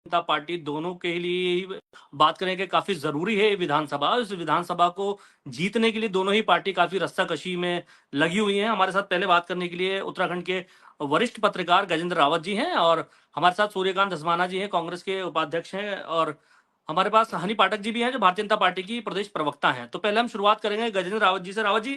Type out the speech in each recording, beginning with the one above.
जनता party दोनों के लिए बात करें कि काफी जरूरी है विधानसभा। इस विधानसभा को जीतने के लिए दोनों ही पार्टी काफी रस्साकशी में लगी हुई है। हमारे साथ पहले बात करने के लिए उत्तराखंड के वरिष्ठ पत्रकार गजेंद्र रावत जी हैं और हमारे साथ सूर्यकांत धस्माना जी हैं, कांग्रेस के उपाध्यक्ष हैं, और हमारे पास हनी पाठक जी भी हैं जो भारतीय जनता पार्टी की प्रदेश प्रवक्ता हैं। तो पहले हम शुरुआत करेंगे गजेंद्र रावत जी से। रावत जी,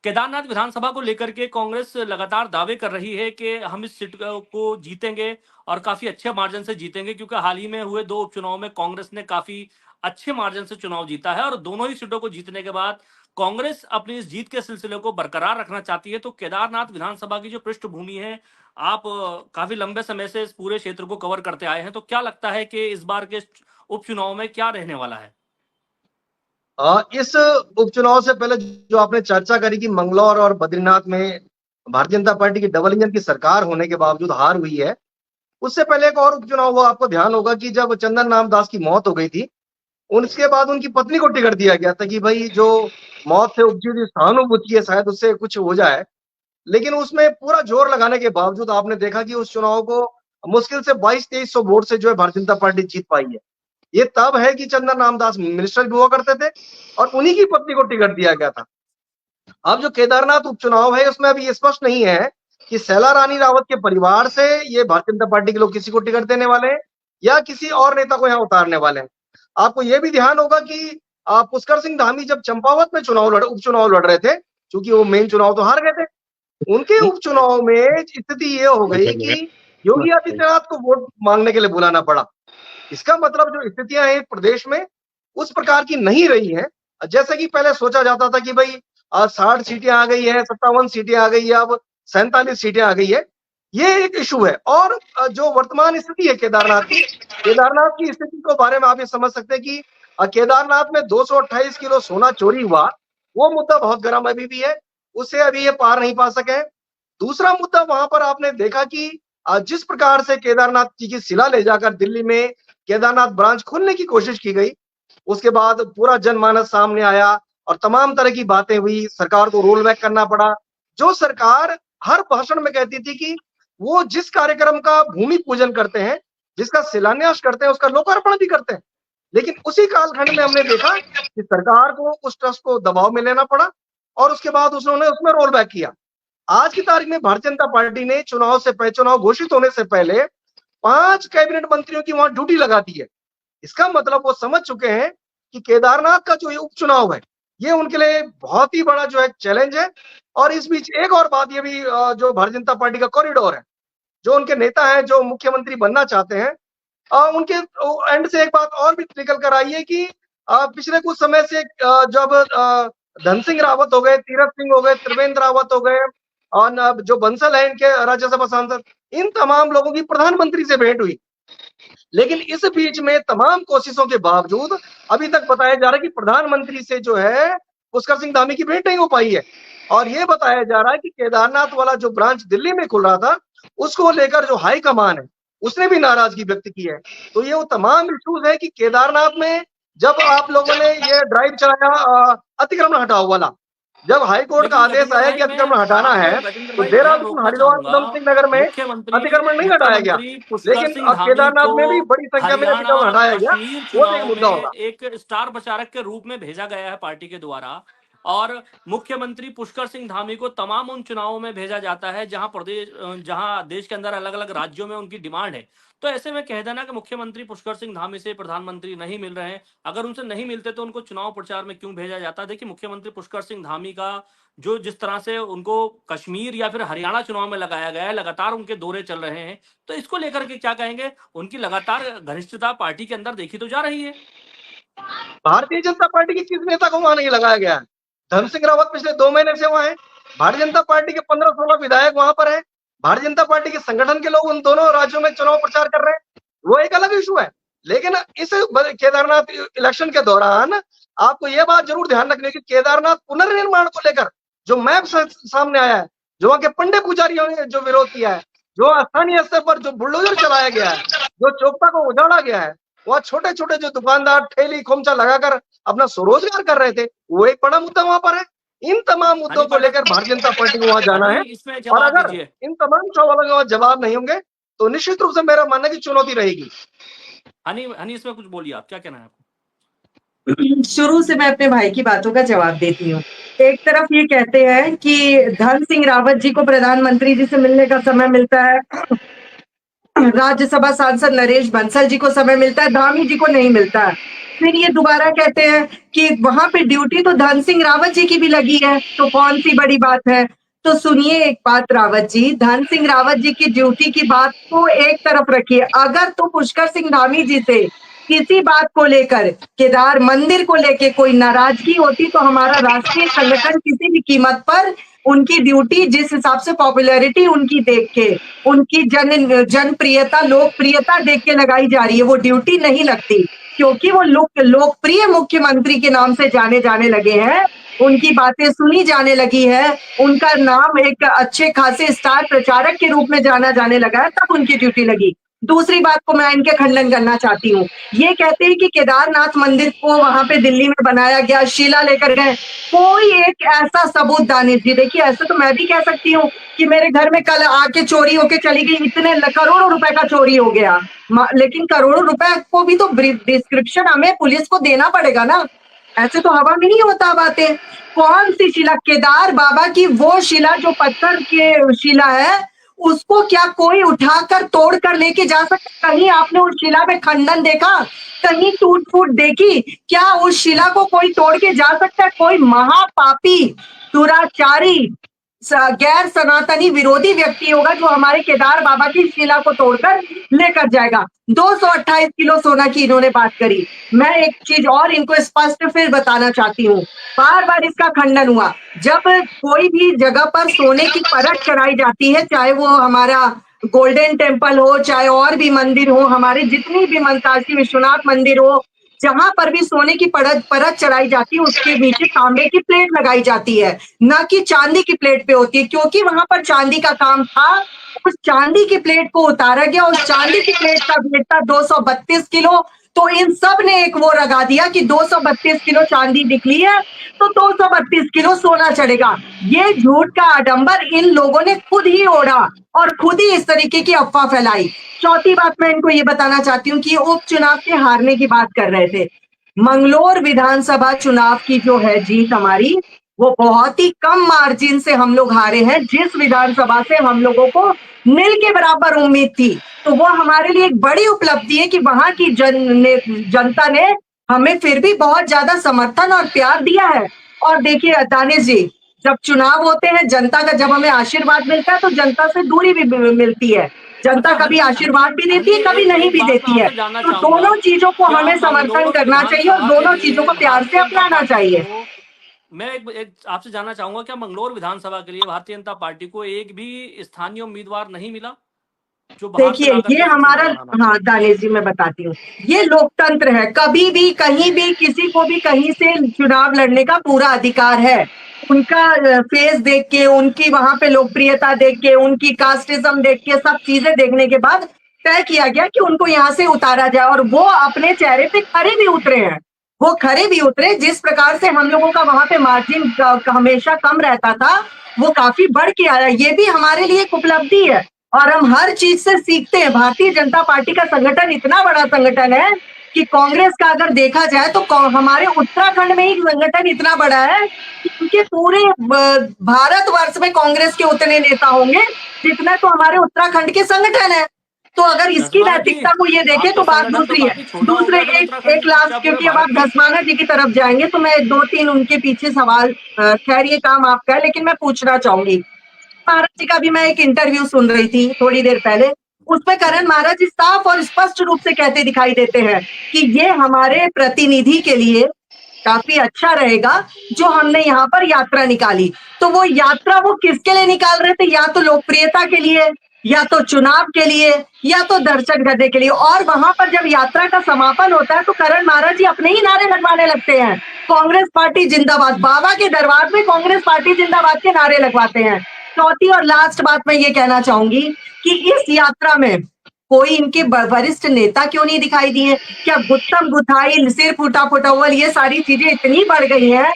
केदारनाथ विधानसभा को लेकर के कांग्रेस लगातार दावे कर रही है कि हम इस सीट को जीतेंगे और काफी अच्छे मार्जिन से जीतेंगे, क्योंकि हाल ही में हुए 2 उपचुनाव में कांग्रेस ने काफी अच्छे मार्जिन से चुनाव जीता है और दोनों ही सीटों को जीतने के बाद कांग्रेस अपनी इस जीत के सिलसिले को बरकरार रखना चाहती है। तो केदारनाथ विधानसभा की जो पृष्ठभूमि है, आप काफी लंबे समय से इस पूरे क्षेत्र को कवर करते आए हैं, तो क्या लगता है कि इस बार के उपचुनाव में क्या रहने वाला है? इस उपचुनाव से पहले जो आपने चर्चा करी कि मंगलौर और बद्रीनाथ में भारतीय जनता पार्टी की डबल इंजन की सरकार होने के बावजूद हार हुई है, उससे पहले एक और उपचुनाव हुआ। आपको ध्यान होगा कि जब चंदन रामदास की मौत हो गई थी, उसके बाद उनकी पत्नी को टिकट दिया गया था कि भाई जो मौत से उपजी हुई सहानुभूति है शायद उससे कुछ हो जाए। लेकिन उसमें पूरा जोर लगाने के बावजूद आपने देखा कि उस चुनाव को मुश्किल से 2200-2300 वोट से जो है भारतीय जनता पार्टी जीत पाई है। ये तब है कि चंदन रामदास मिनिस्टर भी हुआ करते थे और उन्हीं की पत्नी को टिकट दिया गया था। अब जो केदारनाथ उपचुनाव है उसमें अभी ये स्पष्ट नहीं है कि शैला रानी रावत के परिवार से ये भारतीय जनता पार्टी के लोग किसी को टिकट देने वाले हैं या किसी और नेता को यहाँ उतारने वाले हैं। आपको ये भी ध्यान होगा कि पुष्कर सिंह धामी जब चंपावत में उपचुनाव लड़ रहे थे, क्योंकि वो मेन चुनाव तो हार गए थे, उनके उपचुनाव में स्थिति ये हो गई कि योगी आदित्यनाथ को वोट मांगने के लिए बुलाना पड़ा। इसका मतलब जो स्थितियां हैं प्रदेश में उस प्रकार की नहीं रही है जैसे कि पहले सोचा जाता था कि भाई 60 सीटें आ गई है, 57 सीटें आ गई है, अब 47 सीटें आ गई है। ये एक इशू है। और जो वर्तमान स्थिति है केदारनाथ की स्थिति को बारे में आप ये समझ सकते हैं कि केदारनाथ में 228 किलो सोना चोरी हुआ, वो मुद्दा बहुत गर्म अभी भी है, उसे अभी ये पार नहीं पा सके हैं। दूसरा मुद्दा वहां पर आपने देखा कि जिस प्रकार से केदारनाथ जी की शिला ले जाकर दिल्ली में केदारनाथ ब्रांच खोलने की कोशिश की गई, उसके बाद पूरा जनमानस सामने आया और तमाम तरह की बातें हुई, सरकार को रोल बैक करना पड़ा। जो सरकार हर भाषण में कहती थी कि वो जिस कार्यक्रम का भूमि पूजन करते हैं, जिसका शिलान्यास करते हैं, उसका लोकार्पण भी करते हैं, लेकिन उसी कालखंड में हमने देखा कि सरकार को उस ट्रस्ट को दबाव में लेना पड़ा और उसके बाद उन्होंने उसमें रोल बैक किया। आज की तारीख में भारतीय जनता पार्टी ने चुनाव घोषित होने से पहले 5 कैबिनेट मंत्रियों की वहां ड्यूटी लगा दी है। इसका मतलब वो समझ चुके हैं कि केदारनाथ का जो ये उपचुनाव है, ये उनके लिए बहुत ही बड़ा जो है चैलेंज है। और इस बीच एक और बात ये भी जो भारतीय जनता पार्टी का कॉरिडोर है, जो उनके नेता हैं जो मुख्यमंत्री बनना चाहते हैं, उनके एंड से एक बात और भी निकल कर आई है कि पिछले कुछ समय से जब धन सिंह रावत हो गए, तीरथ सिंह हो गए, त्रिवेंद्र रावत हो गए और जो बंसल है इनके राज्यसभा सांसद, इन तमाम लोगों की प्रधानमंत्री से भेंट हुई। लेकिन इस बीच में तमाम कोशिशों के बावजूद अभी तक बताया जा रहा है कि प्रधानमंत्री से जो है पुष्कर सिंह धामी की भेंट नहीं हो पाई है। और ये बताया जा रहा है कि केदारनाथ वाला जो ब्रांच दिल्ली में खुल रहा था, उसको लेकर जो हाई कमान है उसने भी नाराजगी व्यक्त की है। तो ये वो तमाम इश्यूज है कि केदारनाथ में जब आप लोगों ने ये ड्राइव चलाया अतिक्रमण हटाओ वाला, जब हाई कोर्ट का आदेश आया कि अतिक्रमण हटाना है, तो देहरादून, हरिद्वार, उधम सिंह नगर में अतिक्रमण नहीं हटाया गया, लेकिन केदारनाथ में भी बड़ी संख्या में अतिक्रमण हटाया गया। वो एक मुद्दा होगा। एक स्टार प्रचारक के रूप में भेजा गया है पार्टी के द्वारा, और मुख्यमंत्री पुष्कर सिंह धामी को तमाम उन चुनावों में भेजा जाता है जहां देश के अंदर अलग अलग राज्यों में उनकी डिमांड है। तो ऐसे में कह देना कि मुख्यमंत्री पुष्कर सिंह धामी से प्रधानमंत्री नहीं मिल रहे हैं, अगर उनसे नहीं मिलते तो उनको चुनाव प्रचार में क्यों भेजा जाता? देखिए, मुख्यमंत्री पुष्कर सिंह धामी का जो जिस तरह से उनको कश्मीर या फिर हरियाणा चुनाव में लगाया गया है, लगातार उनके दौरे चल रहे हैं, तो इसको लेकर के क्या कहेंगे? उनकी लगातार घनिष्ठता पार्टी के अंदर देखी तो जा रही है। भारतीय जनता पार्टी के किस नेता को वहां नहीं लगाया गया है? धन सिंह रावत पिछले 2 महीने से वहां है। भारतीय जनता पार्टी के 15-16 विधायक वहां पर है। भारतीय जनता पार्टी के संगठन के लोग उन दोनों राज्यों में चुनाव प्रचार कर रहे हैं, वो एक अलग इशू है। लेकिन इस केदारनाथ इलेक्शन के दौरान आपको यह बात जरूर ध्यान रखनी है कि केदारनाथ पुनर्निर्माण को लेकर जो मैप सामने आया है, जो वहां के पंडे पुजारियों ने जो विरोध किया है, जो स्थानीय स्तर पर जो बुलडोजर चलाया गया है, जो चौपटा को उजाड़ा गया है, वहां छोटे छोटे जो दुकानदार ठेली खोमचा लगाकर अपना स्वरोजगार कर रहे थे, वो एक बड़ा मुद्दा वहां पर है। इन तमाम मुद्दों को लेकर भारतीय जनता पार्टी को वहां जाना है, और अगर इन तमाम सवालों के जवाब नहीं होंगे तो निश्चित रूप से मेरा मानना है कि चुनौती रहेगी। हनी हनी इसमें कुछ बोलिए, आप क्या कहना है आपको? शुरू से मैं अपने भाई की बातों का जवाब देती हूँ। एक तरफ ये कहते हैं कि धन सिंह रावत जी को प्रधानमंत्री जी से मिलने का समय मिलता है, राज्यसभा सांसद नरेश बंसल जी को समय मिलता है, धामी जी को नहीं मिलता है। फिर ये दोबारा कहते हैं कि वहां पे ड्यूटी तो धन सिंह रावत जी की भी लगी है, तो कौन सी बड़ी बात है। तो सुनिए एक बात रावत जी, धन सिंह रावत जी की ड्यूटी की बात को एक तरफ रखिए। अगर तो पुष्कर सिंह धामी जी से किसी बात को लेकर, केदार मंदिर को लेके कोई नाराजगी होती, तो हमारा राष्ट्रीय संगठन किसी भी कीमत पर उनकी ड्यूटी, जिस हिसाब से पॉपुलैरिटी उनकी देख के, उनकी जनप्रियता लोकप्रियता देख के लगाई जा रही है, वो ड्यूटी नहीं लगती, क्योंकि वो लोकप्रिय मुख्यमंत्री के नाम से जाने जाने लगे हैं, उनकी बातें सुनी जाने लगी है, उनका नाम एक अच्छे खासे स्टार प्रचारक के रूप में जाना जाने लगा है, तब उनकी ड्यूटी लगी। दूसरी बात को मैं इनके खंडन करना चाहती हूँ। ये कहते हैं कि केदारनाथ मंदिर को वहां पे दिल्ली में बनाया गया, शीला लेकर गए। कोई एक ऐसा सबूत, दानिश जी देखिए, ऐसे तो मैं भी कह सकती हूँ कि मेरे घर में कल आके चोरी होके चली गई, इतने करोड़ों रुपए का चोरी हो गया, लेकिन करोड़ों रुपए को भी तो डिस्क्रिप्शन हमें पुलिस को देना पड़ेगा ना, ऐसे तो हवा में नहीं होता बातें। कौन सी शिला, केदार बाबा की वो शिला जो पत्थर के शिला है, उसको क्या कोई उठाकर तोड़ कर लेके जा सकता? कहीं आपने उस शिला में खंडन देखा? कहीं टूट फूट देखी? क्या उस शिला को कोई तोड़ के जा सकता है? कोई महापापी, दुराचारी, गैर सनातनी विरोधी व्यक्ति होगा जो हमारे केदार बाबा की शिला को तोड़कर लेकर जाएगा। 228 किलो सोना की इन्होंने बात करी। मैं एक चीज और इनको स्पष्ट फिर बताना चाहती हूँ, बार बार इसका खंडन हुआ। जब कोई भी जगह पर सोने की परत चढ़ाई जाती है, चाहे वो हमारा गोल्डन टेम्पल हो, चाहे और भी मंदिर हो, हमारे जितनी भी काशी विश्वनाथ मंदिर हो, जहां पर भी सोने की परत चढ़ाई जाती है, उसके नीचे तांबे की प्लेट लगाई जाती है, न कि चांदी की प्लेट पे होती है, क्योंकि वहां पर चांदी का काम था। उस चांदी की प्लेट को उतारा गया, उस चांदी की प्लेट का वेट था 232 किलो। तो इन सब ने एक वो लगा दिया कि 232 किलो चांदी निकली है, तो 232 किलो सोना चढ़ेगा। ये झूठ का आडंबर इन लोगों ने खुद ही ओढ़ा और खुद ही इस तरीके की अफवाह फैलाई। चौथी बात मैं इनको ये बताना चाहती हूँ कि उपचुनाव के हारने की बात कर रहे थे। मंगलोर विधानसभा चुनाव की जो है जीत हमारी, वो बहुत ही कम मार्जिन से हम लोग हारे हैं। जिस विधानसभा से हम लोगों को नील के बराबर उम्मीद थी, तो वो हमारे लिए एक बड़ी उपलब्धि है कि वहां की जनता ने हमें फिर भी बहुत ज्यादा समर्थन और प्यार दिया है। और देखिए दानिश जी, जब चुनाव होते हैं, जनता का जब हमें आशीर्वाद मिलता है, तो जनता से दूरी भी मिलती है। जनता कभी आशीर्वाद भी देती है, कभी नहीं भी देती है। तो दोनों चीजों को हमें समर्थन करना चाहिए और दोनों चीजों को प्यार से अपनाना चाहिए। मैं एक आपसे जानना चाहूंगा, क्या मंगलोर विधानसभा के लिए भारतीय जनता पार्टी को एक भी स्थानीय उम्मीदवार नहीं मिला जो बाहर से देखिए लाकर ये के हमारा, चुनाव लड़ाना? हाँ दानिश जी मैं बताती हूँ, ये लोकतंत्र है, कभी भी कहीं भी किसी को भी कहीं से चुनाव लड़ने का पूरा अधिकार है। उनका फेस देख के, उनकी वहां पे लोकप्रियता देख के, उनकी कास्टिज्म देख के, सब चीजें देखने के बाद तय किया गया कि उनको यहाँ से उतारा जाए, और वो अपने चेहरे पे खरे भी उतरे हैं। वो खरे भी उतरे। जिस प्रकार से हम लोगों का वहां पे मार्जिन हमेशा कम रहता था, वो काफी बढ़ के आया। ये भी हमारे लिए एक उपलब्धि है और हम हर चीज से सीखते हैं। भारतीय जनता पार्टी का संगठन इतना बड़ा संगठन है कि कांग्रेस का अगर देखा जाए तो हमारे उत्तराखंड में ही संगठन इतना बड़ा है कि उनके पूरे भारतवर्ष में कांग्रेस के उतने नेता होंगे जितना तो हमारे उत्तराखंड के संगठन है। तो अगर इसकी नैतिकता को ये देखें तो बात दूसरी है। दूसरे एक लास्ट, क्योंकि अब आप धस्माना जी की तरफ जाएंगे तो मैं 2-3 उनके पीछे सवाल, खैर ये काम आपका है, लेकिन मैं पूछना चाहूंगी। महाराज जी का भी मैं एक इंटरव्यू सुन रही थी थोड़ी देर पहले, उसमें करण महाराज जी साफ और स्पष्ट रूप से कहते दिखाई देते हैं कि ये हमारे प्रतिनिधि के लिए काफी अच्छा रहेगा जो हमने यहाँ पर यात्रा निकाली। तो वो यात्रा वो किसके लिए निकाल रहे थे? या तो लोकप्रियता के लिए, या तो चुनाव के लिए, या तो दर्शक गद्दे के लिए। और वहां पर जब यात्रा का समापन होता है तो करण महाराज जी अपने ही नारे लगवाने लगते हैं, कांग्रेस पार्टी जिंदाबाद। बाबा के दरबार में कांग्रेस पार्टी जिंदाबाद के नारे लगवाते हैं। चौथी और लास्ट बात मैं ये कहना चाहूंगी कि इस यात्रा में कोई इनके वरिष्ठ नेता क्यों नहीं दिखाई दिए? क्या गुत्थम गुथाई, सिर फूटा फुटौल, ये सारी चीजें इतनी बढ़ गई हैं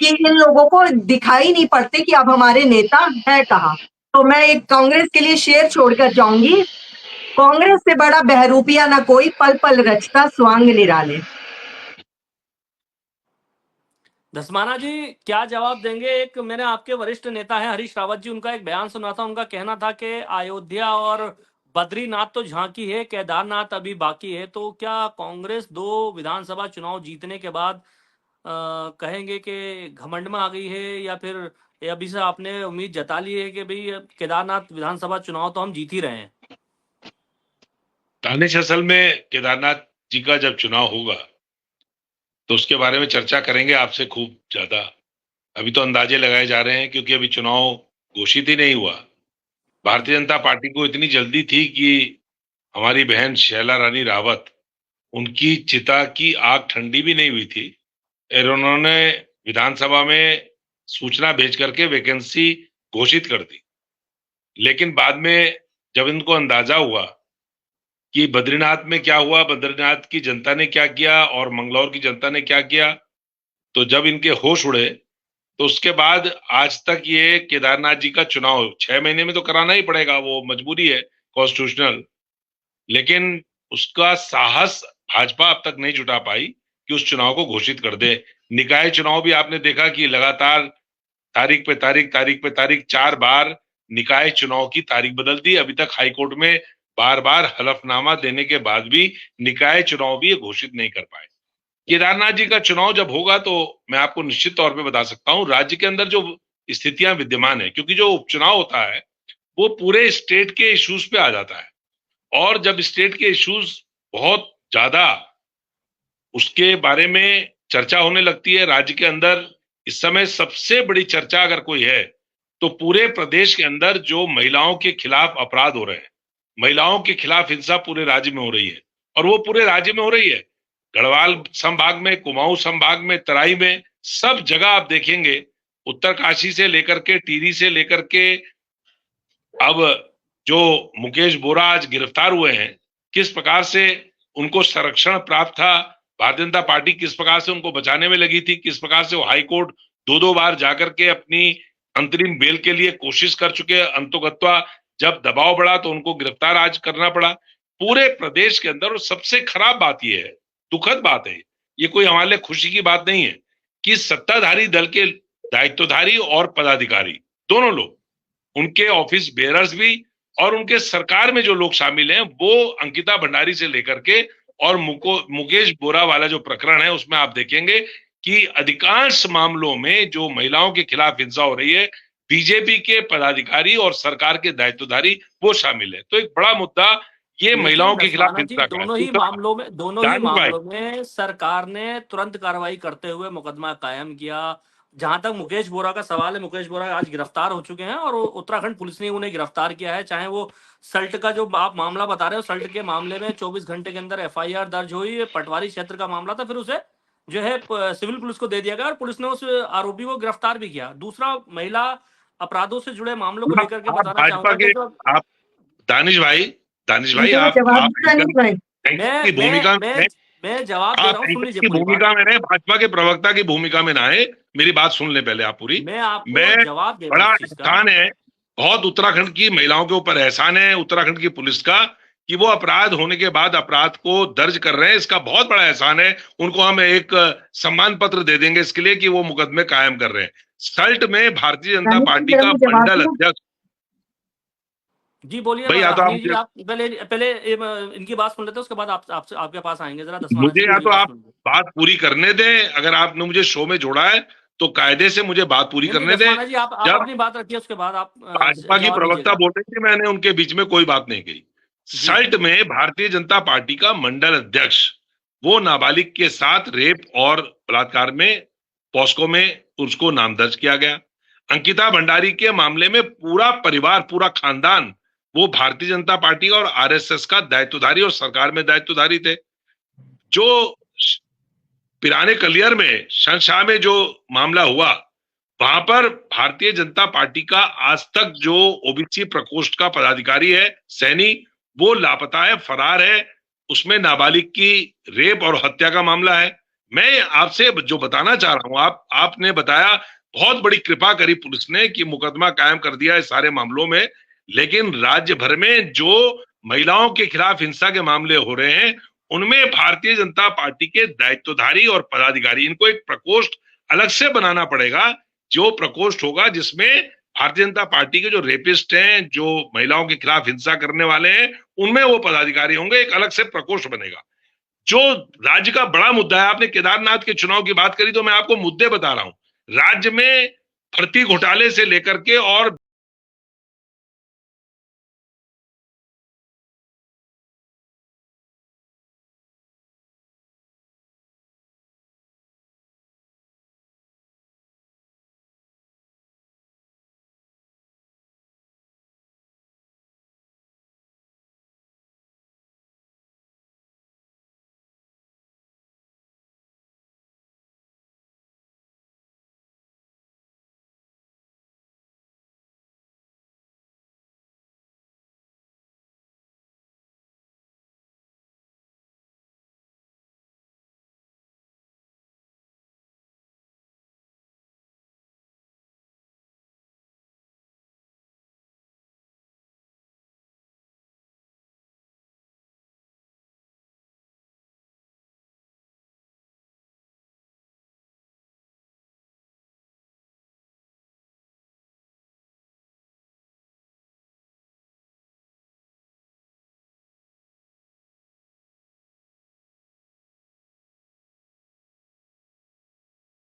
कि इन लोगों को दिखाई नहीं पड़ते कि अब हमारे नेता है कहाँ। तो मैं एक कांग्रेस के लिए शेर छोड़कर जाऊंगी कांग्रेस से बड़ा बहरूपिया ना कोई, पल पल रचता स्वांग निराले। धस्माना जी क्या जवाब देंगे? एक मैंने आपके वरिष्ठ नेता हैं हरीश रावत जी, उनका एक बयान सुना था। उनका कहना था कि अयोध्या और बद्रीनाथ तो झांकी है, केदारनाथ अभी बाकी है। तो क्या कांग्रेस 2 विधानसभा चुनाव जीतने के बाद कहेंगे कि घमंड में आ गई है, या फिर अभी से आपने उम्मीद जता ली है कि भाई केदारनाथ विधानसभा चुनाव तो हम जीत ही रहे हैं? दानिश, असल में केदारनाथ जी का जब चुनाव होगा तो उसके बारे में चर्चा करेंगे आपसे खूब ज्यादा। अभी तो अंदाजे लगाए जा रहे हैं क्योंकि अभी चुनाव घोषित ही नहीं हुआ। भारतीय जनता पार्टी को इतनी जल्दी थी कि हमारी बहन शैला रानी रावत, उनकी चिता की आग ठंडी भी नहीं हुई थी और उन्होंने विधानसभा में सूचना भेज करके वैकेंसी घोषित कर दी। लेकिन बाद में जब इनको अंदाजा हुआ कि बद्रीनाथ में क्या हुआ, बद्रीनाथ की जनता ने क्या किया और मंगलौर की जनता ने क्या किया, तो जब इनके होश उड़े तो उसके बाद आज तक ये केदारनाथ जी का चुनाव 6 महीने में तो कराना ही पड़ेगा, वो मजबूरी है कॉन्स्टिट्यूशनल। लेकिन उसका साहस भाजपा अब तक नहीं जुटा पाई कि उस चुनाव को घोषित कर दे। निकाय चुनाव भी आपने देखा कि लगातार तारीख पे तारीख 4 बार निकाय चुनाव की तारीख बदल दी। अभी तक हाईकोर्ट में बार बार हलफनामा देने के बाद भी निकाय चुनाव भी घोषित नहीं कर पाए। केदारनाथ जी का चुनाव जब होगा तो मैं आपको निश्चित तौर पे बता सकता हूं राज्य के अंदर जो स्थितियां विद्यमान है, क्योंकि जो उपचुनाव होता है वो पूरे स्टेट के इश्यूज पे आ जाता है, और जब स्टेट के इश्यूज बहुत ज्यादा उसके बारे में चर्चा होने लगती है राज्य के अंदर। इस समय सबसे बड़ी चर्चा अगर कोई है तो पूरे प्रदेश के अंदर जो महिलाओं के खिलाफ अपराध हो रहे हैं, महिलाओं के खिलाफ हिंसा पूरे राज्य में हो रही है, और वो पूरे राज्य में हो रही है। गढ़वाल संभाग में, कुमाऊं संभाग में, तराई में, सब जगह आप देखेंगे, उत्तरकाशी से लेकर के टिहरी से लेकर के अब जो मुकेश बोरा आज गिरफ्तार हुए हैं, किस प्रकार से उनको संरक्षण प्राप्त था, भारतीय जनता पार्टी किस प्रकार से उनको बचाने में लगी थी, किस प्रकार से वो हाई कोर्ट 2-2 बार जाकर के अपनी अंतरिम बेल के लिए कोशिश कर चुके, अंतोगत्वा जब दबाव बढ़ा तो उनको गिरफ्तार आज करना पड़ा पूरे प्रदेश के अंदर। और सबसे खराब बात यह है, दुखद बात है, ये कोई हमारे लिए खुशी की बात नहीं है कि सत्ताधारी दल के दायित्वधारी और पदाधिकारी दोनों लोग, उनके ऑफिस बेयरर्स भी और उनके सरकार में जो लोग शामिल हैं, वो अंकिता भंडारी से लेकर के और मुकेश बोरा वाला जो प्रकरण है उसमें आप देखेंगे कि अधिकांश मामलों में जो महिलाओं के खिलाफ हिंसा हो रही है, बीजेपी के पदाधिकारी और सरकार के दायित्वधारी वो शामिल है। तो एक बड़ा मुद्दा ये महिलाओं के खिलाफ हिंसा का है। दोनों ही मामलों में सरकार ने तुरंत कार्रवाई करते हुए मुकदमा कायम किया। जहां तक मुकेश बोरा का सवाल है, मुकेश बोरा आज गिरफ्तार हो चुके हैं और उत्तराखंड पुलिस ने उन्हें गिरफ्तार किया है। चाहे वो सल्ट का जो आप मामला बता रहे हो, सल्ट के मामले में 24 घंटे के अंदर एफआईआर दर्ज हुई, पटवारी क्षेत्र का मामला था, फिर उसे जो है सिविल पुलिस को दे दिया गया और पुलिस ने उस आरोपी को गिरफ्तार भी किया। दूसरा, महिला अपराधों से जुड़े मामलों को लेकर के बताना चाहूंगा कि आप दानिश भाई भूमिका मैं जवाब दे रहा हूँ, सुन लीजिए। भूमिका में भाजपा के प्रवक्ता की भूमिका में ना है, मेरी बात सुन ले पहले आप पूरी। मैं जवाब दे बड़ा एहसान है, बहुत उत्तराखंड की महिलाओं के ऊपर एहसान है उत्तराखंड की पुलिस का कि वो अपराध होने के बाद अपराध को दर्ज कर रहे हैं। इसका बहुत बड़ा एहसान है, उनको हम एक सम्मान पत्र दे देंगे इसके लिए कि वो मुकदमे कायम कर रहे हैं। सल्ट में भारतीय जनता पार्टी का मंडल अध्यक्ष, जी बोलिए भैया, तो आप पहले इनकी बात सुन लेते हैं, उसके बाद आपके पास आएंगे। जरा मुझे या तो आप बात पूरी करने दें, अगर आपने मुझे शो में जोड़ा है तो कायदे से मुझे बात पूरी करने दें। जी आप अपनी बात रखिए, उसके बाद आप भाजपा की प्रवक्ता बोल रही थी, मैंने उनके बीच में कोई बात नहीं कही। सल्ट में भारतीय जनता पार्टी का मंडल अध्यक्ष, वो नाबालिग के साथ रेप और बलात्कार में पॉस्को में उसको नाम दर्ज किया गया। अंकिता भंडारी के मामले में पूरा परिवार, पूरा खानदान, वो भारतीय जनता पार्टी और आरएसएस का दायित्वधारी और सरकार में दायित्वधारी थे। जो पिराने कलियर में शंशाह में जो मामला हुआ, वहां पर भारतीय जनता पार्टी का आज तक जो ओबीसी प्रकोष्ठ का पदाधिकारी है, सैनी, वो लापता है, फरार है। उसमें नाबालिग की रेप और हत्या का मामला है। मैं आपसे जो बताना चाह रहा हूं, आपने बताया बहुत बड़ी कृपा करी पुलिस ने कि मुकदमा कायम कर दिया है सारे मामलों में, लेकिन राज्य भर में जो महिलाओं के खिलाफ हिंसा के मामले हो रहे हैं, उनमें भारतीय जनता पार्टी के दायित्वधारी और पदाधिकारी, इनको एक प्रकोष्ठ अलग से बनाना पड़ेगा, जो प्रकोष्ठ होगा जिसमें भारतीय जनता पार्टी के जो रेपिस्ट हैं, जो महिलाओं के खिलाफ हिंसा करने वाले हैं, उनमें वो पदाधिकारी होंगे, एक अलग से प्रकोष्ठ बनेगा। जो राज्य का बड़ा मुद्दा है, आपने केदारनाथ के चुनाव की बात करी, तो मैं आपको मुद्दे बता रहा हूं। राज्य में भर्ती घोटाले से लेकर के और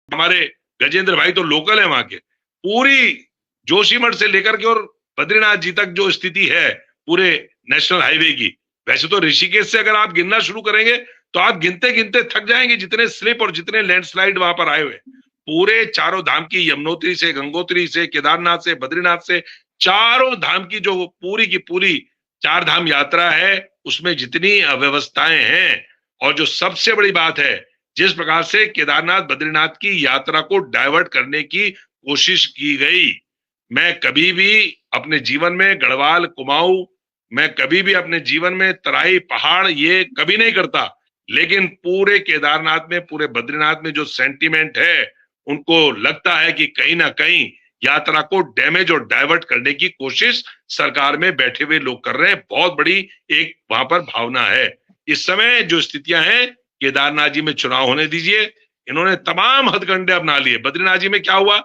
हमारे गजेंद्र भाई तो लोकल है वहां के, पूरी जोशीमठ से लेकर के और बद्रीनाथ जी तक जो स्थिति है पूरे नेशनल हाईवे की, वैसे तो ऋषिकेश से अगर आप गिनना शुरू करेंगे तो आप गिनते गिनते थक जाएंगे, जितने स्लिप और जितने लैंडस्लाइड वहां पर आए हुए। पूरे चारों धाम की, यमुनोत्री से, गंगोत्री से, केदारनाथ से, बद्रीनाथ से, चारों धाम की जो पूरी की पूरी 4 धाम यात्रा है, उसमें जितनी अव्यवस्थाएं हैं, और जो सबसे बड़ी बात है, जिस प्रकार से केदारनाथ बद्रीनाथ की यात्रा को डाइवर्ट करने की कोशिश की गई, मैं कभी भी अपने जीवन में गढ़वाल, कुमाऊं, मैं कभी भी अपने जीवन में तराई, पहाड़, ये कभी नहीं करता, लेकिन पूरे केदारनाथ में, पूरे बद्रीनाथ में जो सेंटीमेंट है, उनको लगता है कि कहीं ना कहीं यात्रा को डैमेज और डाइवर्ट करने की कोशिश सरकार में बैठे हुए लोग कर रहे हैं। बहुत बड़ी एक वहां पर भावना है। इस समय जो स्थितियां हैं, केदारनाथ जी में चुनाव होने दीजिए, इन्होंने तमाम हथकंडे अपना लिए। बद्रीनाथ जी में क्या हुआ,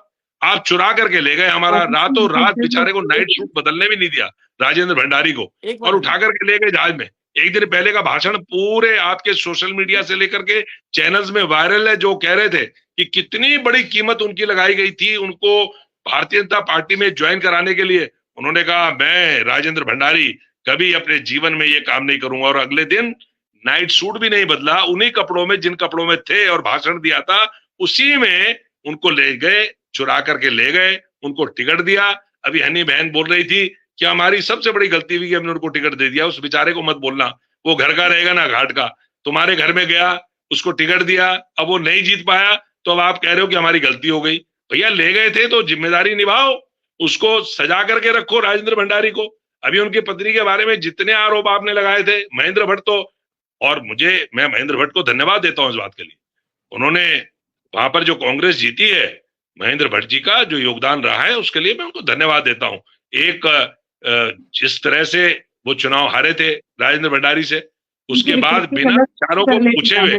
आप चुरा करके ले गए, हमारा रातों रात बेचारे को नाइट सूट बदलने भी नहीं दिया राजेंद्र भंडारी को, और उठा करके ले गए जहाज में। एक दिन पहले का भाषण पूरे आपके सोशल मीडिया से लेकर के चैनल्स में वायरल है, जो कह रहे थे कि कितनी बड़ी कीमत उनकी लगाई गई थी उनको भारतीय जनता पार्टी में ज्वाइन कराने के लिए। उन्होंने कहा, मैं राजेंद्र भंडारी कभी अपने जीवन में ये काम नहीं करूंगा, और अगले दिन नाइट सूट भी नहीं बदला, उन्हीं कपड़ों में जिन कपड़ों में थे और भाषण दिया था, उसी में उनको ले गए, चुरा करके ले गए, उनको टिकट दिया। अभी हनी बहन बोल रही थी कि हमारी सबसे बड़ी गलती हुई कि हमने उनको टिकट दे दिया। उस बेचारे को मत बोलना, वो घर का रहेगा ना घाट का। तुम्हारे घर में गया, उसको टिकट दिया, अब वो नहीं जीत पाया, तो अब आप कह रहे हो कि हमारी गलती हो गई। भैया ले गए थे तो जिम्मेदारी निभाओ, उसको सजा करके रखो राजेंद्र भंडारी को। अभी उनकी पत्नी के बारे में जितने आरोप आपने लगाए थे, महेंद्र भट्ट तो, और मैं महेंद्र भट्ट को धन्यवाद देता हूं इस बात के लिए। उन्होंने वहां पर जो कांग्रेस जीती है, महेंद्र भट्ट जी का जो योगदान रहा है, उसके लिए मैं उनको धन्यवाद देता हूं। एक जिस तरह से वो चुनाव हारे थे राजेंद्र भंडारी से, उसके बाद बिना विचारों को पूछे हुए,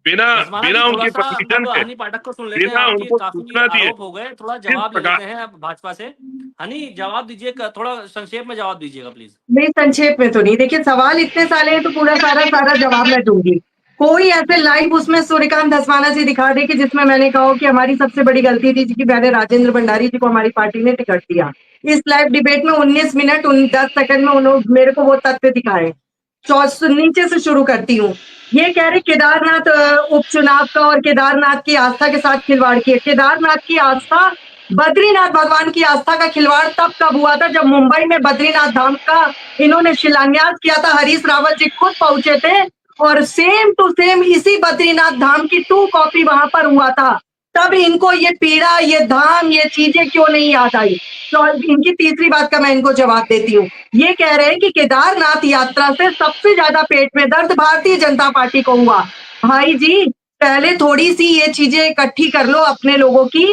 बिना उनकी परमिशन से, हनी पाठक को सुन लेते बिना हैं, उनको काफी सूचना दिए, आरोप हो गए, थोड़ा जवाब ले लेते हैं अब भाजपा से। हनी जवाब दीजिए, थोड़ा संक्षेप में जवाब दीजिएगा प्लीज। नहीं, संक्षेप में तो नहीं, देखिए सवाल इतने सारे हैं तो पूरा सारा जवाब मैं दूंगी। कोई ऐसे लाइव उसमें सूर्यकांत धस्माना जी दिखा दे कि जिसमें मैंने कहा कि हमारी सबसे बड़ी गलती थी कि मैंने राजेंद्र भंडारी जी को हमारी पार्टी ने टिकट दिया। इस लाइव डिबेट में 19 मिनट 10 सेकंड में उन्होंने मेरे को वो तथ्य दिखाए। नीचे से शुरू करती हूँ। ये कह रहे केदारनाथ उपचुनाव का और केदारनाथ की आस्था के साथ खिलवाड़ किया। केदारनाथ की आस्था, बद्रीनाथ भगवान की आस्था का खिलवाड़ तब कब हुआ था, जब मुंबई में बद्रीनाथ धाम का इन्होंने शिलान्यास किया था। हरीश रावत जी खुद पहुंचे थे और सेम टू सेम इसी बद्रीनाथ धाम की 2 कॉपी वहां पर हुआ था। तब इनको ये पीड़ा, ये धाम, ये चीजें क्यों नहीं याद आई? तो इनकी तीसरी बात का मैं इनको जवाब देती हूँ। ये कह रहे हैं कि केदारनाथ यात्रा से सबसे ज्यादा पेट में दर्द भारतीय जनता पार्टी को हुआ। भाई जी, पहले थोड़ी सी ये चीजें इकट्ठी कर लो अपने लोगों की।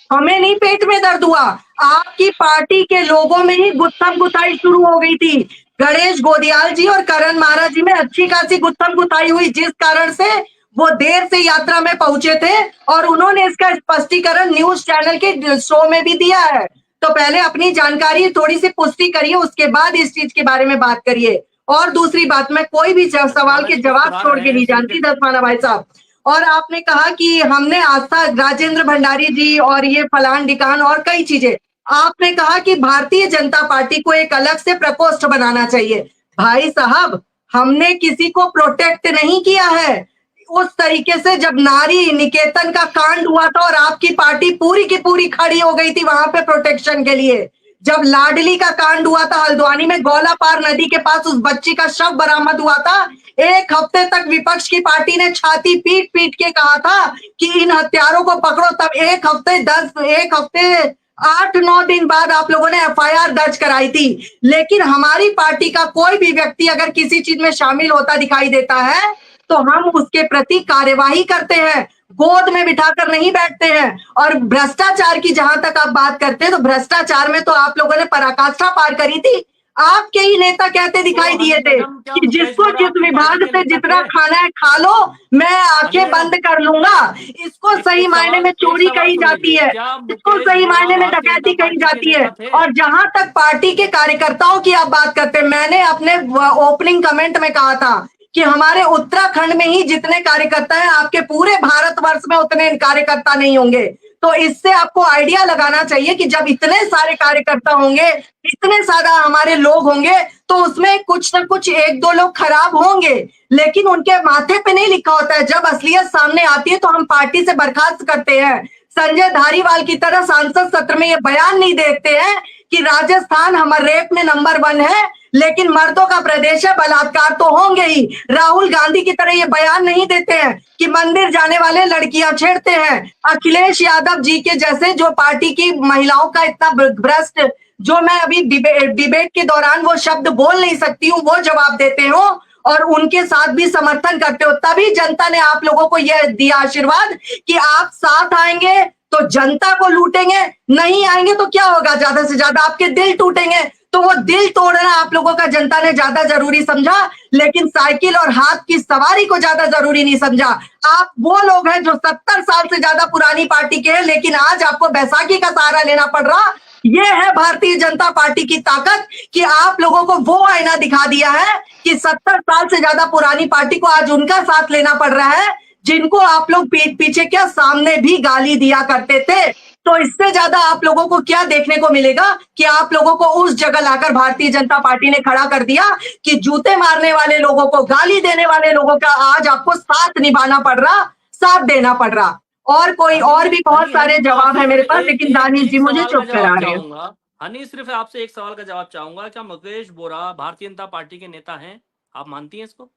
हमें नहीं पेट में दर्द हुआ, आपकी पार्टी के लोगों में ही गुत्थम गुथाई शुरू हो गई थी। गणेश गोदियाल जी और करण महाराज जी में अच्छी खासी गुत्थम गुथाई हुई, जिस कारण से वो देर से यात्रा में पहुंचे थे और उन्होंने इसका स्पष्टीकरण न्यूज चैनल के शो में भी दिया है। तो पहले अपनी जानकारी थोड़ी सी पुष्टि करिए, उसके बाद इस चीज के बारे में बात करिए। और दूसरी बात, मैं कोई भी सवाल के जवाब छोड़ के नहीं जानती दसमाना भाई साहब। और आपने कहा कि हमने आस्था, राजेंद्र भंडारी जी और ये फलान ढिकान और कई चीजें, आपने कहा कि भारतीय जनता पार्टी को एक अलग से प्रकोष्ठ बनाना चाहिए। भाई साहब, हमने किसी को प्रोटेक्ट नहीं किया है। उस तरीके से जब नारी निकेतन का कांड हुआ था और आपकी पार्टी पूरी की पूरी खड़ी हो गई थी वहां पे प्रोटेक्शन के लिए। जब लाडली का कांड हुआ था हल्द्वानी में, गौलापार नदी के पास उस बच्ची का शव बरामद हुआ था, एक हफ्ते तक विपक्ष की पार्टी ने छाती पीट पीट के कहा था कि इन हत्यारों को पकड़ो। तब एक हफ्ते 8-9 दिन बाद आप लोगों ने एफआईआर दर्ज कराई थी। लेकिन हमारी पार्टी का कोई भी व्यक्ति अगर किसी चीज में शामिल होता दिखाई देता है तो हम उसके प्रति कार्यवाही करते हैं, गोद में बिठाकर नहीं बैठते हैं। और भ्रष्टाचार की जहां तक आप बात करते हैं, तो भ्रष्टाचार में तो आप लोगों ने पराकाष्ठा पार करी थी। आपके ही नेता कहते दिखाई दिए थे कि जिसको जिस विभाग से जितना खाना है खा लो, मैं आंखें बंद कर लूंगा। इसको सही मायने में चोरी कही जाती है, इसको सही मायने में डकैती कही जाती है। और जहां तक पार्टी के कार्यकर्ताओं की आप बात करते हैं, मैंने अपने ओपनिंग कमेंट में कहा था कि हमारे उत्तराखंड में ही जितने कार्यकर्ता हैं, आपके पूरे भारतवर्ष में उतने कार्यकर्ता नहीं होंगे। तो इससे आपको आइडिया लगाना चाहिए कि जब इतने सारे कार्यकर्ता होंगे, इतने सारा हमारे लोग होंगे, तो उसमें कुछ ना कुछ 1-2 लोग खराब होंगे, लेकिन उनके माथे पे नहीं लिखा होता है। जब असलियत सामने आती है तो हम पार्टी से बर्खास्त करते हैं। संजय धारीवाल की तरह सांसद सत्र में ये बयान नहीं देते हैं कि राजस्थान हमारे रेप में नंबर 1 है, लेकिन मर्दों का प्रदेश है, बलात्कार तो होंगे ही। राहुल गांधी की तरह ये बयान नहीं देते हैं कि मंदिर जाने वाले लड़कियां छेड़ते हैं। अखिलेश यादव जी के जैसे जो पार्टी की महिलाओं का इतना भ्रष्ट, जो मैं अभी डिबेट के दौरान वो शब्द बोल नहीं सकती हूँ, वो जवाब देते हो और उनके साथ भी समर्थन करते हो। तभी जनता ने आप लोगों को यह दिया आशीर्वाद कि आप साथ आएंगे तो जनता को लूटेंगे, नहीं आएंगे तो क्या होगा, ज्यादा से ज्यादा आपके दिल टूटेंगे। तो वो दिल तोड़ना आप लोगों का जनता ने ज्यादा जरूरी समझा, लेकिन साइकिल और हाथ की सवारी को ज्यादा जरूरी नहीं समझा। आप वो लोग हैं जो 70 साल से ज्यादा पुरानी पार्टी के हैं, लेकिन आज आपको बैसाखी का सहारा लेना पड़ रहा। ये है भारतीय जनता पार्टी की ताकत कि आप लोगों को वो आईना दिखा दिया है कि 70 साल से ज्यादा पुरानी पार्टी को आज उनका साथ लेना पड़ रहा है, जिनको आप लोग पीठ पीछे क्या सामने भी गाली दिया करते थे। तो इससे ज्यादा आप लोगों को क्या देखने को मिलेगा कि आप लोगों को उस जगह लाकर भारतीय जनता पार्टी ने खड़ा कर दिया कि जूते मारने वाले लोगों को, गाली देने वाले लोगों का आज आपको साथ निभाना पड़ रहा, साथ देना पड़ रहा। और कोई और भी बहुत सारे जवाब है मेरे पास, लेकिन दानिश जी मुझे चुप करा रहे हैं। हनी, सिर्फ आपसे एक सवाल का जवाब चाहूंगा, क्या मुकेश बोरा भारतीय जनता पार्टी के नेता हैं? आप मानती हैं इसको?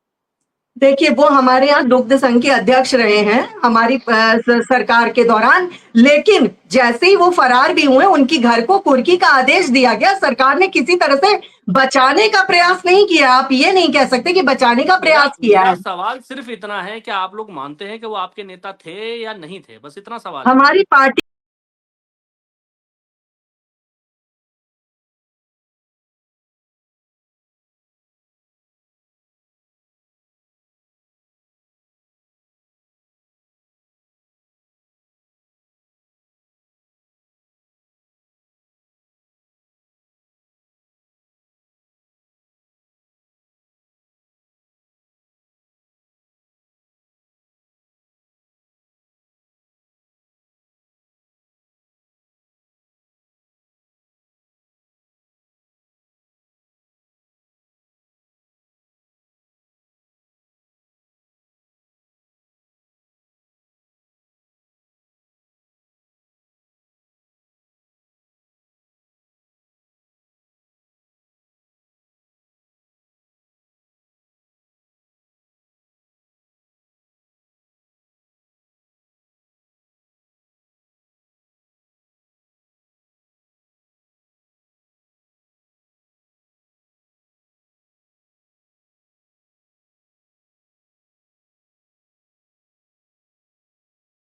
देखिए, वो हमारे यहाँ दुग्ध संघ के अध्यक्ष रहे हैं हमारी सरकार के दौरान, लेकिन जैसे ही वो फरार भी हुए, उनकी घर को कुर्की का आदेश दिया गया। सरकार ने किसी तरह से बचाने का प्रयास नहीं किया। आप ये नहीं कह सकते कि बचाने का प्रयास किया है। सवाल सिर्फ इतना है कि आप लोग मानते हैं कि वो आपके नेता थे या नहीं थे, बस इतना सवाल है। हमारी पार्टी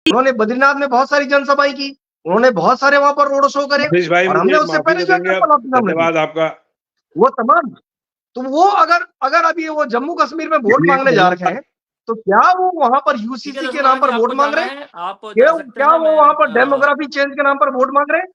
उन्होंने बद्रीनाथ में बहुत सारी जनसभाएं की, उन्होंने बहुत सारे वहां पर रोड शो करे, भाई और हमने उससे पहले धन्यवाद आपका। वो तमाम तो वो अगर अभी वो जम्मू कश्मीर में वोट मांगने जा रहे हैं, तो क्या वो वहां पर यूसीसी के नाम पर वोट मांग रहे हैं? आप जा सकते क्या हैं, वो वहां पर डेमोग्राफी चेंज के नाम पर वोट मांग रहे हैं?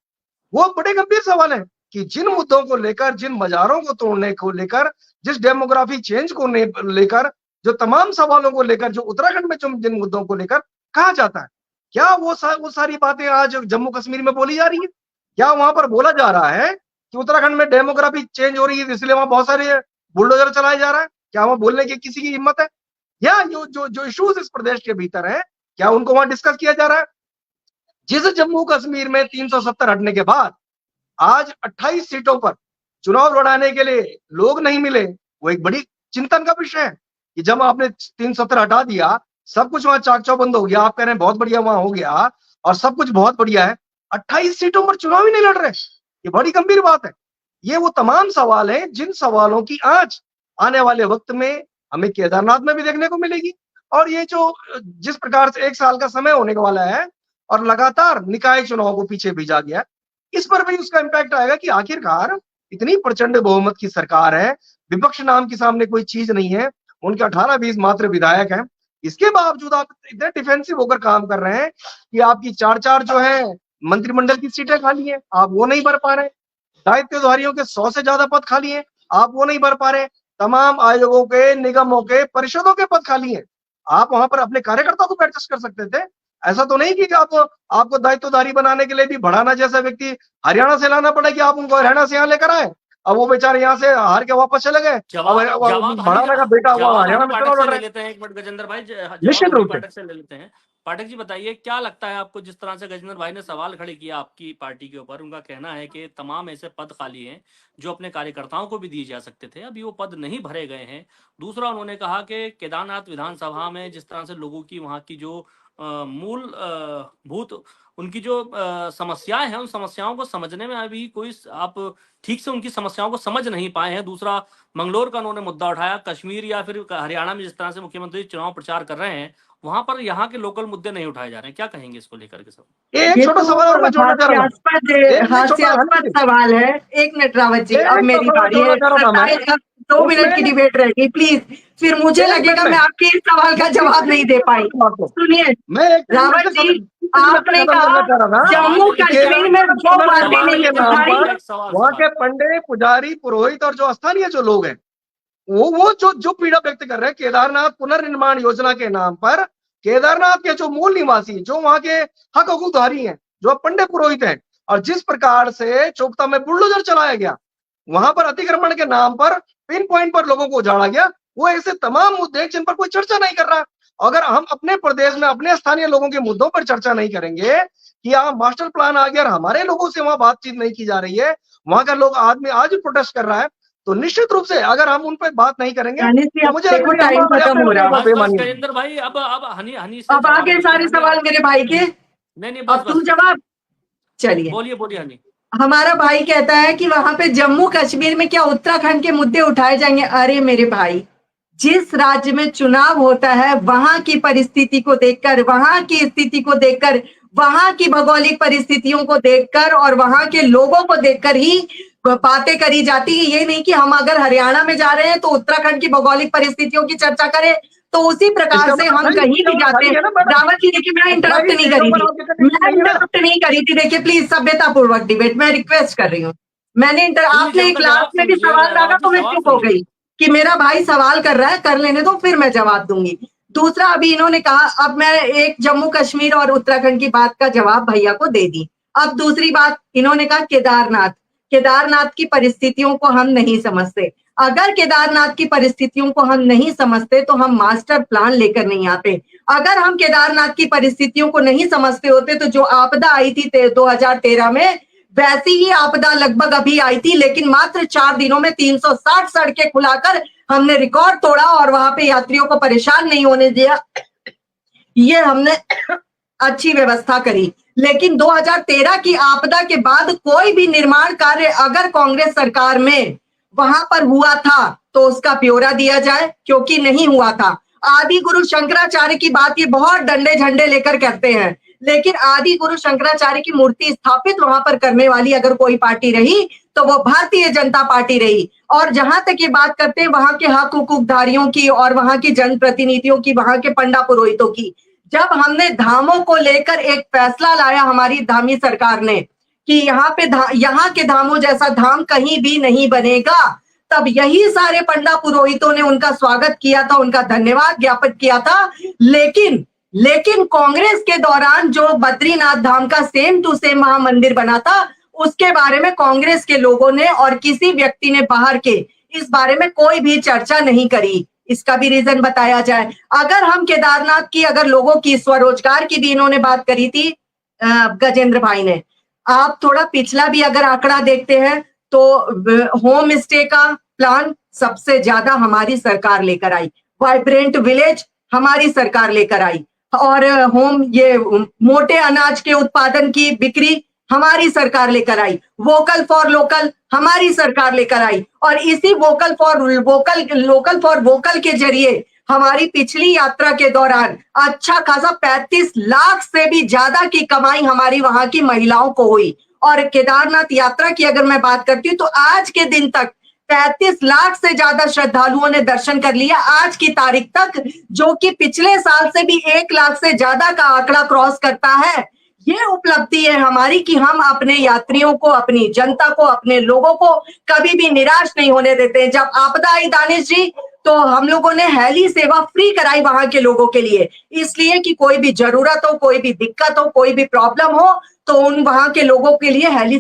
वो बड़े गंभीर सवाल है कि जिन मुद्दों को लेकर, जिन मजारों को तोड़ने को लेकर, जिस डेमोग्राफी चेंज को लेकर, जो तमाम सवालों को लेकर, जो उत्तराखंड में जिन मुद्दों को लेकर कहा जाता है, क्या वो सारी बातें आज जम्मू कश्मीर में बोली जा रही है? क्या वहां पर बोला जा रहा है कि उत्तराखंड में डेमोग्राफी चेंज हो रही है इसलिए वहां बहुत सारे बुलडोजर चलाया जा रहा है? क्या वहां बोलने की किसी की हिम्मत है? या जो इश्यूज इस प्रदेश के भीतर है, क्या उनको वहां डिस्कस किया जा रहा है? जिस जम्मू कश्मीर में 370 हटने के बाद आज 28 सीटों पर चुनाव लड़ाने के लिए लोग नहीं मिले, वो एक बड़ी चिंतन का विषय है कि जब आपने 370 हटा दिया, सब कुछ वहां चाक चौबंद हो गया, आप कह रहे हैं बहुत बढ़िया वहां हो गया और सब कुछ बहुत बढ़िया है, 28 सीटों पर चुनाव ही नहीं लड़ रहे, ये बड़ी गंभीर बात है। ये वो तमाम सवाल हैं जिन सवालों की आज आने वाले वक्त में हमें केदारनाथ में भी देखने को मिलेगी। और ये जो जिस प्रकार से 1 साल का समय होने वाला है और लगातार निकाय चुनाव को पीछे भेजा गया, इस पर भी उसका इम्पैक्ट आएगा कि आखिरकार इतनी प्रचंड बहुमत की सरकार है, विपक्ष नाम के सामने कोई चीज नहीं है, उनके 18-20 मात्र विधायक हैं, इसके बावजूद आप इतने डिफेंसिव होकर काम कर रहे हैं कि आपकी 4-4 जो है मंत्रिमंडल की सीटें खाली हैं, आप वो नहीं भर पा रहे। दायित्वधारियों के 100 से ज्यादा पद खाली हैं, आप वो नहीं भर पा रहे। तमाम आयोगों के, निगमों के, परिषदों के पद खाली हैं, आप वहां पर अपने कार्यकर्ताओं को एडजस्ट कर सकते थे। ऐसा तो नहीं कि आपको दायित्वधारी बनाने के लिए भी भड़ाना जैसा व्यक्ति हरियाणा से लाना पड़े कि आप उनको हरियाणा से यहाँ लेकर आए। अब वो बेचारे यहाँ से हार के वापस चले गए, भड़ाना का बेटा हुआ हरियाणा में चुनाव लड़ रहे हैं। लेते हैं एक मिनट गजेंद्र भाई, निश्चित रूप पाठक से ले लेते हैं। पाठक जी बताइए, क्या लगता है आपको, जिस तरह से गजेंद्र भाई ने सवाल खड़े किया आपकी पार्टी के ऊपर, उनका कहना है कि तमाम ऐसे पद खाली हैं जो अपने कार्यकर्ताओं को भी दिए जा सकते थे, अभी वो पद नहीं भरे गए हैं। दूसरा, उन्होंने कहा कि केदारनाथ विधानसभा में जिस तरह से लोगों की वहां की जो मूल भूत उनकी जो समस्याएं हैं, उन समस्याओं को समझने में अभी कोई आप ठीक से उनकी समस्याओं को समझ नहीं पाए हैं। दूसरा, मंगलोर का उन्होंने मुद्दा उठाया, कश्मीर या फिर हरियाणा में जिस तरह से मुख्यमंत्री चुनाव प्रचार कर रहे हैं, वहां पर यहाँ के लोकल मुद्दे नहीं उठाए जा रहे हैं। क्या कहेंगे इसको लेकर के? सब एक छोटा सवाल और मैं जोड़ना चाह रहा हूं, हास्यास्पद सवाल है। 1 मिनट रावत जी, अब मेरी बारी है, 2 मिनट की डिबेट रहेगी प्लीज, फिर मुझे लगेगा मैं आपके इस सवाल का जवाब नहीं दे पाई। सुनिए रावत जी, आपने कहा जम्मू कश्मीर में वो बातें नहीं उठाई, वहाँ के पंडित, पुजारी, पुरोहित और जो स्थानीय जो लोग हैं, वो जो पीड़ा व्यक्त कर रहे हैं केदारनाथ पुनर्निर्माण योजना के नाम पर, केदारनाथ के जो मूल निवासी, जो वहां के हक हकूकधारी हैं, जो पंडित पुरोहित हैं, और जिस प्रकार से चोपता में बुलडोजर चलाया गया, वहां पर अतिक्रमण के नाम पर पिन पॉइंट पर लोगों को उजाड़ा गया, वो ऐसे तमाम मुद्दे जिन पर कोई चर्चा नहीं कर रहा। अगर हम अपने प्रदेश में अपने स्थानीय लोगों के मुद्दों पर चर्चा नहीं करेंगे कि यहाँ मास्टर प्लान आ गया और हमारे लोगों से वहां बातचीत नहीं की जा रही है, वहां का लोग आदमी आज भी प्रोटेस्ट कर रहा है, तो निश्चित रूप से अगर हम उन पर बात नहीं करेंगे तो मुझे टाइम खत्म हो रहा है। गजेंद्र भाई, अब हनी से अब आगे सारे सवाल मेरे भाई के, नहीं अब तुम जवाब, चलिए बोलिए हनी। हमारा भाई कहता है कि वहां पे जम्मू कश्मीर में क्या उत्तराखंड के मुद्दे उठाए जाएंगे। अरे मेरे भाई, जिस राज्य में चुनाव होता है वहां की परिस्थिति को देखकर, वहां की स्थिति को देखकर, वहां की भौगोलिक परिस्थितियों को देखकर और वहां के लोगों को देखकर ही बातें करी जाती है। ये नहीं कि हम अगर हरियाणा में जा रहे हैं तो उत्तराखंड की भौगोलिक परिस्थितियों की चर्चा करें, तो उसी प्रकार से हम कहीं भी जाते हैं। रावत जी देखिए, मैं इंटरप्ट नहीं करी थी, देखिए प्लीज सभ्यता पूर्वक डिबेट, मैं रिक्वेस्ट कर रही हूँ। मैंने आपने क्लास में भी सवाल डाला तो मैं चुप हो गई कि मेरा भाई सवाल कर रहा है, कर लेने दो, फिर मैं जवाब दूंगी। दूसरा, अभी इन्होंने कहा, अब मैं एक जम्मू कश्मीर और उत्तराखंड की बात का जवाब भैया को दे दी। अब दूसरी बात, इन्होंने कहा केदारनाथ की परिस्थितियों को हम नहीं समझते। अगर केदारनाथ की परिस्थितियों को हम नहीं समझते तो हम मास्टर प्लान लेकर नहीं आते। अगर हम केदारनाथ की परिस्थितियों को नहीं समझते होते तो जो आपदा आई थी 2013 में, वैसी ही आपदा लगभग अभी आई थी, लेकिन मात्र 4 दिनों में 360 सड़कें खुलाकर हमने रिकॉर्ड तोड़ा और वहां पे यात्रियों को परेशान नहीं होने दिया। ये हमने अच्छी व्यवस्था करी। लेकिन 2013 की आपदा के बाद कोई भी निर्माण कार्य अगर कांग्रेस सरकार में वहां पर हुआ था तो उसका ब्यौरा दिया जाए, क्योंकि नहीं हुआ था। आदि गुरु शंकराचार्य की बात ये बहुत डंडे झंडे लेकर कहते हैं, लेकिन आदि गुरु शंकराचार्य की मूर्ति स्थापित वहां पर करने वाली अगर कोई पार्टी रही तो वो भारतीय जनता पार्टी रही। और जहां तक ये बात करते हैं वहां के हक हुकूकधारियों की और वहां की जनप्रतिनिधियों की, वहां के पंडा पुरोहितों की, जब हमने धामों को लेकर एक फैसला लाया हमारी धामी सरकार ने कि यहाँ के धामों जैसा धाम कहीं भी नहीं बनेगा, तब यही सारे पंडा पुरोहितों ने उनका स्वागत किया था, उनका धन्यवाद ज्ञापित किया था। लेकिन कांग्रेस के दौरान जो बद्रीनाथ धाम का सेम टू सेम महामंदिर बना था, उसके बारे में कांग्रेस के लोगों ने और किसी व्यक्ति ने बाहर के इस बारे में कोई भी चर्चा नहीं करी। इसका भी रीजन बताया जाए। अगर हम केदारनाथ की, अगर लोगों की स्वरोजगार की भी इन्होंने बात करी थी गजेंद्र भाई ने, आप थोड़ा पिछला भी अगर आंकड़ा देखते हैं तो होम स्टे का प्लान सबसे ज्यादा हमारी सरकार लेकर आई, वाइब्रेंट विलेज हमारी सरकार लेकर आई, और ये मोटे अनाज के उत्पादन की बिक्री हमारी सरकार लेकर आई, वोकल फॉर लोकल हमारी सरकार लेकर आई, और इसी लोकल फॉर वोकल के जरिए हमारी पिछली यात्रा के दौरान अच्छा खासा 35 लाख से भी ज्यादा की कमाई हमारी वहां की महिलाओं को हुई। और केदारनाथ यात्रा की अगर मैं बात करती हूँ तो आज के दिन तक 35 लाख से ज्यादा श्रद्धालुओं ने दर्शन कर लिया आज की तारीख तक, जो कि पिछले साल से भी 1 लाख से ज्यादा का आंकड़ा क्रॉस करता है। ये उपलब्धि है हमारी कि हम अपने यात्रियों को, अपनी जनता को, अपने लोगों को कभी भी निराश नहीं होने देते। जब आपदा आई दानिश जी, तो हम लोगों ने हेली सेवा फ्री कराई वहां के लोगों के लिए, इसलिए कि कोई भी जरूरत हो, कोई भी दिक्कत हो, कोई भी प्रॉब्लम हो तो उन वहां के लोगों के लिए हेली